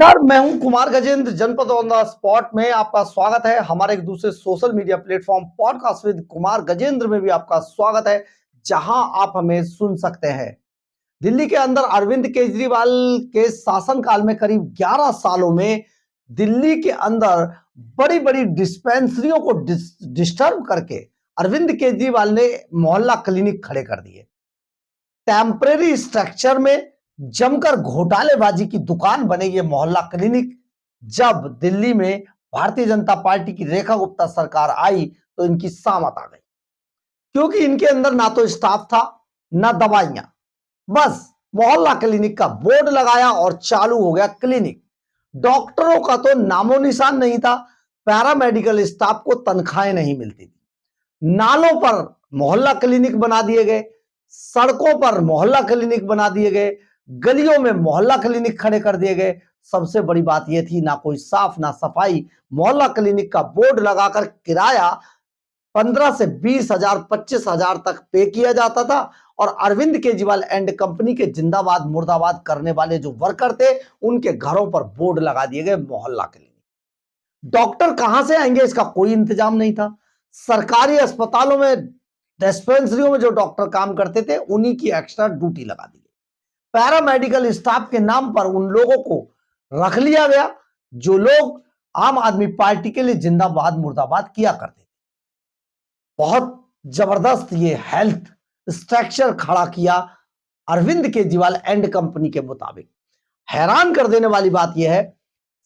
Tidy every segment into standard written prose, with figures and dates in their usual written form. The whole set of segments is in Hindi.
नमस्कार, मैं हूं कुमार गजेंद्र। जनपद ऑन द स्पॉट में आपका स्वागत है। हमारे एक दूसरे social media platform podcast with Kumar Gajendra में भी आपका स्वागत है, जहां आप हमें सुन सकते हैं। दिल्ली के अंदर अरविंद केजरीवाल के शासनकाल में करीब 11 सालों में दिल्ली के अंदर बड़ी बड़ी डिस्पेंसरियों को डिस्टर्ब करके अरविंद केजरीवाल ने मोहल्ला क्लिनिक खड़े कर दिए। टेम्परेरी स्ट्रक्चर में जमकर घोटालेबाजी की दुकान बने ये मोहल्ला क्लिनिक। जब दिल्ली में भारतीय जनता पार्टी की रेखा गुप्ता सरकार आई तो इनकी सामत आ गई, क्योंकि इनके अंदर ना तो स्टाफ था ना दवाइयां, बस मोहल्ला क्लिनिक का बोर्ड लगाया और चालू हो गया क्लिनिक। डॉक्टरों का तो नामो निशान नहीं था, पैरामेडिकल स्टाफ को तनख्वाहें नहीं मिलती थी। नालों पर मोहल्ला क्लिनिक बना दिए गए, सड़कों पर मोहल्ला क्लिनिक बना दिए गए, गलियों में मोहल्ला क्लिनिक खड़े कर दिए गए। सबसे बड़ी बात यह थी, ना कोई साफ ना सफाई। मोहल्ला क्लिनिक का बोर्ड लगाकर किराया 15 से 20 हजार 25 हजार तक पे किया जाता था, और अरविंद केजरीवाल एंड कंपनी के जिंदाबाद मुर्दाबाद करने वाले जो वर्कर थे, उनके घरों पर बोर्ड लगा दिए गए मोहल्ला क्लिनिक। डॉक्टर कहां से आएंगे, इसका कोई इंतजाम नहीं था। सरकारी अस्पतालों में, डिस्पेंसरियों में जो डॉक्टर काम करते थे, उन्हीं की एक्स्ट्रा ड्यूटी लगा दी। पैरामेडिकल स्टाफ के नाम पर उन लोगों को रख लिया गया जो लोग आम आदमी पार्टी के लिए जिंदाबाद मुर्दाबाद किया करते थे। बहुत जबरदस्त ये हेल्थ स्ट्रक्चर खड़ा किया अरविंद केजरीवाल एंड कंपनी के मुताबिक। हैरान कर देने वाली बात यह है,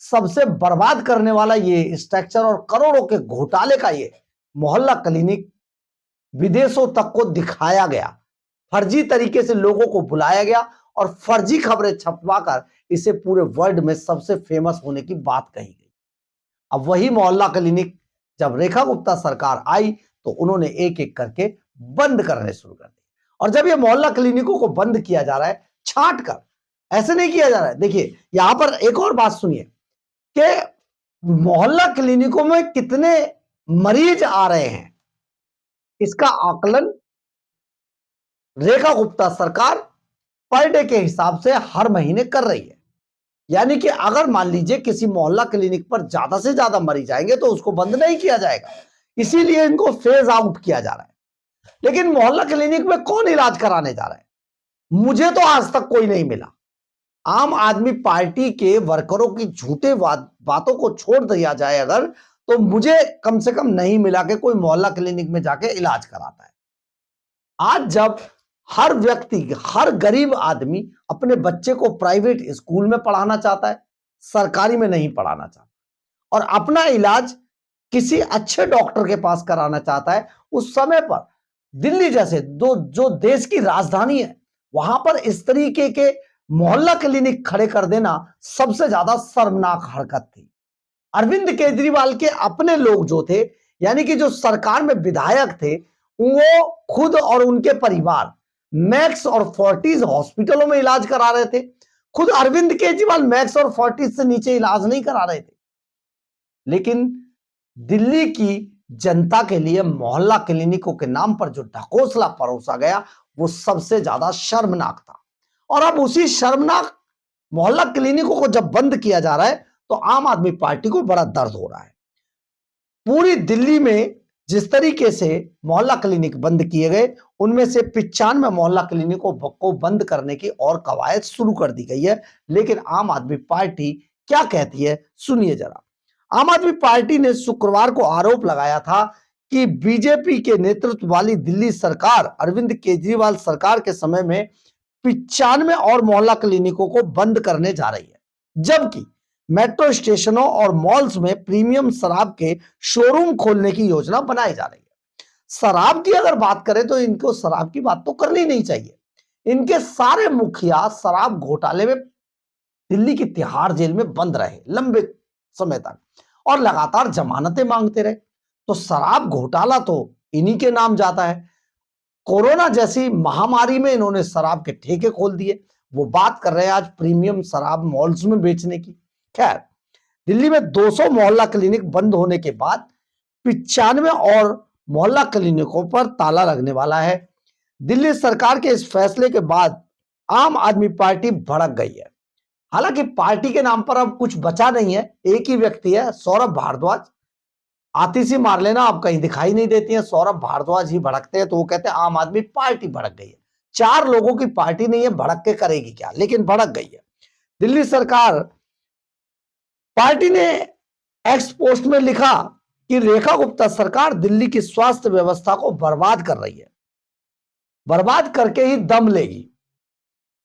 सबसे बर्बाद करने वाला ये स्ट्रक्चर और करोड़ों के घोटाले का ये मोहल्ला क्लिनिक विदेशों तक को दिखाया गया। फर्जी तरीके से लोगों को बुलाया गया और फर्जी खबरें छपवाकर इसे पूरे वर्ल्ड में सबसे फेमस होने की बात कही गई। अब वही मोहल्ला क्लिनिक जब रेखा गुप्ता सरकार आई तो उन्होंने एक एक करके बंद करने शुरू कर दिए। और जब ये मोहल्ला क्लिनिकों को बंद किया जा रहा है छांट कर, ऐसे नहीं किया जा रहा है। देखिए यहां पर एक और बात सुनिए कि मोहल्ला क्लिनिकों में कितने मरीज आ रहे हैं, इसका आकलन रेखा गुप्ता सरकार पर डे के हिसाब से हर महीने कर रही है। यानी कि अगर मान लीजिए किसी मोहल्ला क्लिनिक पर ज्यादा से ज्यादा मरीज आएंगे तो उसको बंद नहीं किया जाएगा, इसीलिए इनको फेज आउट किया जा रहा है। लेकिन मोहल्ला क्लिनिक में कौन इलाज कराने जा रहा है, मुझे तो आज तक कोई नहीं मिला। आम आदमी पार्टी के वर्करों की झूठे बातों को छोड़ दिया जाए अगर, तो मुझे कम से कम नहीं मिला कि कोई मोहल्ला क्लिनिक में जाके इलाज कराता है। आज जब हर व्यक्ति, हर गरीब आदमी अपने बच्चे को प्राइवेट स्कूल में पढ़ाना चाहता है, सरकारी में नहीं पढ़ाना चाहता, और अपना इलाज किसी अच्छे डॉक्टर के पास कराना चाहता है, उस समय पर दिल्ली जैसे जो देश की राजधानी है, वहां पर इस तरीके के मोहल्ला क्लिनिक खड़े कर देना सबसे ज्यादा शर्मनाक हरकत थी। अरविंद केजरीवाल के अपने लोग जो थे, यानी कि जो सरकार में विधायक थे, वो खुद और उनके परिवार मैक्स और फोर्टिस हॉस्पिटलों में इलाज करा रहे थे। खुद अरविंद केजरीवाल मैक्स और फोर्टिस से नीचे इलाज नहीं करा रहे थे। लेकिन दिल्ली की जनता के लिए मोहल्ला क्लिनिकों के नाम पर जो ढकोसला परोसा गया, वो सबसे ज्यादा शर्मनाक था। और अब उसी शर्मनाक मोहल्ला क्लिनिकों को जब बंद किया जा रहा है तो आम आदमी पार्टी को बड़ा दर्द हो रहा है। पूरी दिल्ली में जिस तरीके से मोहल्ला क्लिनिक बंद किए गए, उनमें से 95 मोहल्ला क्लिनिकों को बंद करने की और कवायद शुरू कर दी गई है। लेकिन आम आदमी पार्टी क्या कहती है, सुनिए जरा। आम आदमी पार्टी ने शुक्रवार को आरोप लगाया था कि बीजेपी के नेतृत्व वाली दिल्ली सरकार अरविंद केजरीवाल सरकार के समय में 95 और मोहल्ला क्लिनिकों को बंद करने जा रही है, जबकि मेट्रो स्टेशनों और मॉल्स में प्रीमियम शराब के शोरूम खोलने की योजना बनाई जा रही है। शराब की अगर बात करें तो इनको शराब की बात तो करनी नहीं चाहिए। इनके सारे मुखिया शराब घोटाले में दिल्ली की तिहाड़ जेल में बंद रहे लंबे समय तक और लगातार जमानतें मांगते रहे, तो शराब घोटाला तो इन्हीं के नाम जाता है। कोरोना जैसी महामारी में इन्होंने शराब के ठेके खोल दिए। वो बात कर रहे हैं आज प्रीमियम शराब मॉल्स में बेचने की। खैर, दिल्ली में 200 मोहल्ला क्लिनिक बंद होने के बाद 95 और मोहल्ला क्लिनिकों पर ताला लगने वाला है। दिल्ली सरकार के इस फैसले के बाद आम आदमी पार्टी भड़क गई है। हालांकि पार्टी के नाम पर अब कुछ बचा नहीं है, एक ही व्यक्ति है, सौरभ भारद्वाज। आतिशी मार लेना, अब कहीं दिखाई नहीं देती है, सौरभ भारद्वाज ही भड़कते हैं, तो वो कहते हैं आम आदमी पार्टी भड़क गई है। 4 लोगों की पार्टी नहीं है, भड़क के करेगी क्या, लेकिन भड़क गई है। दिल्ली सरकार पार्टी ने एक्स पोस्ट में लिखा कि रेखा गुप्ता सरकार दिल्ली की स्वास्थ्य व्यवस्था को बर्बाद कर रही है, बर्बाद करके ही दम लेगी।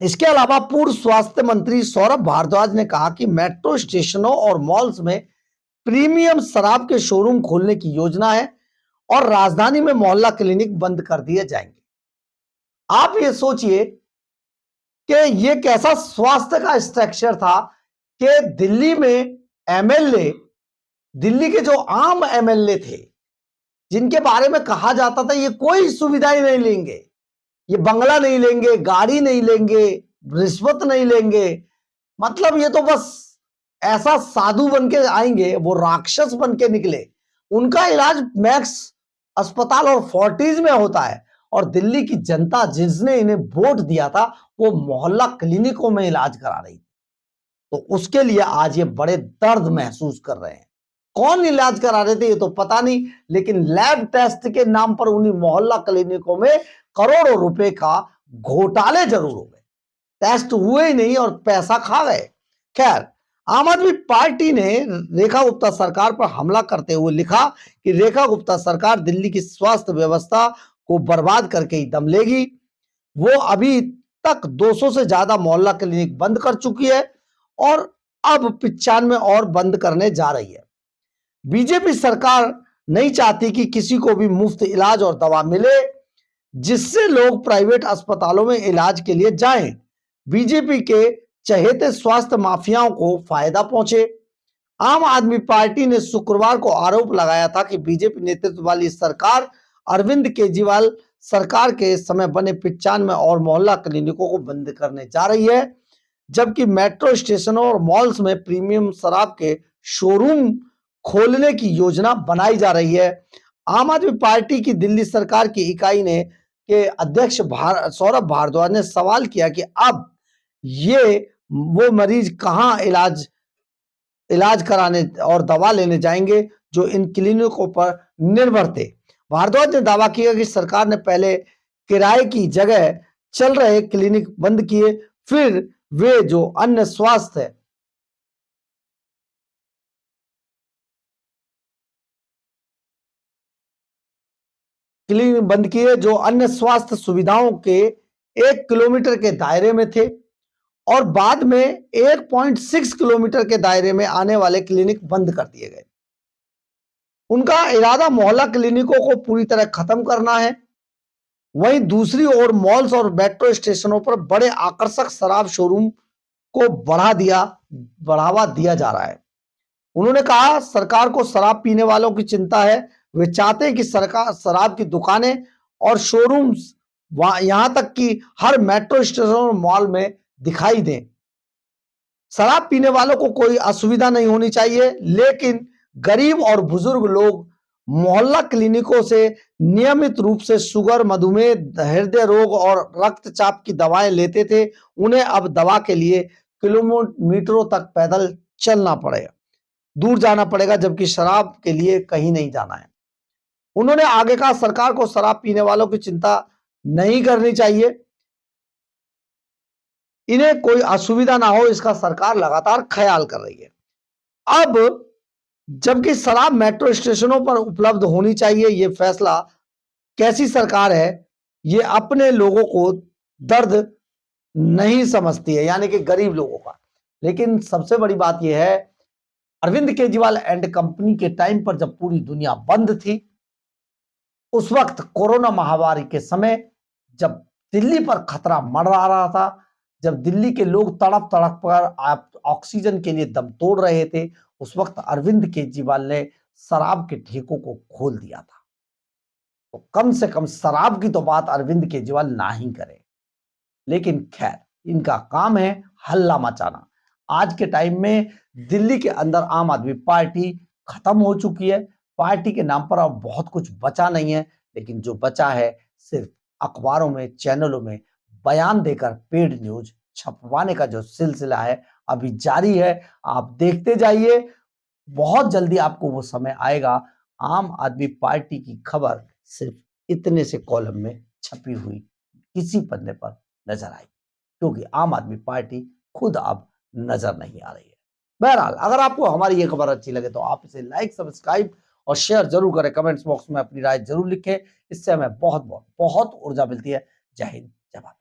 इसके अलावा पूर्व स्वास्थ्य मंत्री सौरभ भारद्वाज ने कहा कि मेट्रो स्टेशनों और मॉल्स में प्रीमियम शराब के शोरूम खोलने की योजना है और राजधानी में मोहल्ला क्लिनिक बंद कर दिए जाएंगे। आप ये सोचिए कि ये कैसा स्वास्थ्य का स्ट्रक्चर था कि दिल्ली में एमएलए, दिल्ली के जो आम एमएलए थे, जिनके बारे में कहा जाता था ये कोई सुविधाएं नहीं लेंगे, ये बंगला नहीं लेंगे, गाड़ी नहीं लेंगे, रिश्वत नहीं लेंगे, मतलब ये तो बस ऐसा साधु बन के आएंगे, वो राक्षस बन के निकले। उनका इलाज मैक्स अस्पताल और फोर्टिज में होता है, और दिल्ली की जनता जिसने इन्हें वोट दिया था वो मोहल्ला क्लिनिकों में इलाज करा रही थी। तो उसके लिए आज ये बड़े दर्द महसूस कर रहे हैं। कौन इलाज करा रहे थे ये तो पता नहीं, लेकिन लैब टेस्ट के नाम पर उन्हीं मोहल्ला क्लिनिकों में करोड़ों रुपए का घोटाले जरूर हो गए, टेस्ट हुए ही नहीं और पैसा खा गए। खैर, आम आदमी पार्टी ने रेखा गुप्ता सरकार पर हमला करते हुए लिखा कि रेखा गुप्ता सरकार दिल्ली की स्वास्थ्य व्यवस्था को बर्बाद करके ही दम लेगी। वो अभी तक 200 से ज्यादा मोहल्ला क्लिनिक बंद कर चुकी है और अब 95 और बंद करने जा रही है। बीजेपी सरकार नहीं चाहती कि किसी को भी मुफ्त इलाज और दवा मिले, जिससे लोग प्राइवेट अस्पतालों में इलाज के लिए जाएं। बीजेपी के चहेते स्वास्थ्य माफियाओं को फायदा पहुंचे। आम आदमी पार्टी ने शुक्रवार को आरोप लगाया था कि बीजेपी नेतृत्व वाली सरकार अरविंद केजरीवाल सरकार के समय बने 95 और मोहल्ला क्लिनिकों को बंद करने जा रही है, जबकि मेट्रो स्टेशनों और मॉल्स में प्रीमियम शराब के शोरूम खोलने की योजना बनाई जा रही है। आम आदमी पार्टी की दिल्ली सरकार की इकाई ने के अध्यक्ष सौरभ भारद्वाज ने सवाल किया कि अब ये वो मरीज कहां इलाज कराने और दवा लेने जाएंगे जो इन क्लिनिकों पर निर्भर थे। भारद्वाज ने दावा किया कि सरकार ने पहले किराए की जगह चल रहे क्लिनिक बंद किए, फिर वे जो अन्य स्वास्थ्य क्लिनिक बंद किए जो अन्य स्वास्थ्य सुविधाओं के 1 किलोमीटर के दायरे में थे, और बाद में 1.6 किलोमीटर के दायरे में आने वाले क्लिनिक बंद कर दिए गए। उनका इरादा मोहल्ला क्लिनिकों को पूरी तरह खत्म करना है। वहीं दूसरी ओर मॉल्स और मेट्रो स्टेशनों पर बड़े आकर्षक शराब शोरूम को बढ़ावा दिया जा रहा है। उन्होंने कहा सरकार को शराब पीने वालों की चिंता है। वे चाहते हैं कि सरकार शराब की दुकानें और शोरूम्स यहां तक कि हर मेट्रो स्टेशन और मॉल में दिखाई दें। शराब पीने वालों को कोई असुविधा नहीं होनी चाहिए, लेकिन गरीब और बुजुर्ग लोग मोहल्ला क्लिनिकों से नियमित रूप से शुगर, मधुमेह, हृदय रोग और रक्तचाप की दवाएं लेते थे, उन्हें अब दवा के लिए किलोमीटरों तक पैदल चलना पड़ेगा, दूर जाना पड़ेगा, जबकि शराब के लिए कहीं नहीं जाना है। उन्होंने आगे कहा सरकार को शराब पीने वालों की चिंता नहीं करनी चाहिए, इन्हें कोई असुविधा ना हो इसका सरकार लगातार ख्याल कर रही है। अब जबकि शराब मेट्रो स्टेशनों पर उपलब्ध होनी चाहिए, यह फैसला कैसी सरकार है, ये अपने लोगों को दर्द नहीं समझती है, यानी कि गरीब लोगों का। लेकिन सबसे बड़ी बात यह है, अरविंद केजरीवाल एंड कंपनी के टाइम पर जब पूरी दुनिया बंद थी, उस वक्त कोरोना महामारी के समय जब दिल्ली पर खतरा मंडरा रहा था, जब दिल्ली के लोग तड़प तड़प कर ऑक्सीजन के लिए दम तोड़ रहे थे, उस वक्त अरविंद केजरीवाल ने शराब के ठेकों को खोल दिया था। तो कम से कम शराब की तो बात अरविंद केजरीवाल ना ही करे। लेकिन खैर, इनका काम है हल्ला मचाना। आज के टाइम में दिल्ली के अंदर आम आदमी पार्टी खत्म हो चुकी है। पार्टी के नाम पर अब बहुत कुछ बचा नहीं है, लेकिन जो बचा है सिर्फ अखबारों में, चैनलों में बयान देकर पेड न्यूज छपवाने का जो सिलसिला है, अभी जारी है, आप देखते जाइए। बहुत जल्दी आपको वो समय आएगा, आम आदमी पार्टी की खबर सिर्फ इतने से कॉलम में छपी हुई किसी पन्ने पर नजर आएगी, क्योंकि आम आदमी पार्टी खुद अब नजर नहीं आ रही है। बहरहाल, अगर आपको हमारी ये खबर अच्छी लगे तो आप इसे लाइक, सब्सक्राइब और शेयर जरूर करें। कमेंट्स बॉक्स में अपनी राय जरूर लिखें, इससे हमें बहुत बहुत बहुत ऊर्जा मिलती है। जय हिंद, जय भारत।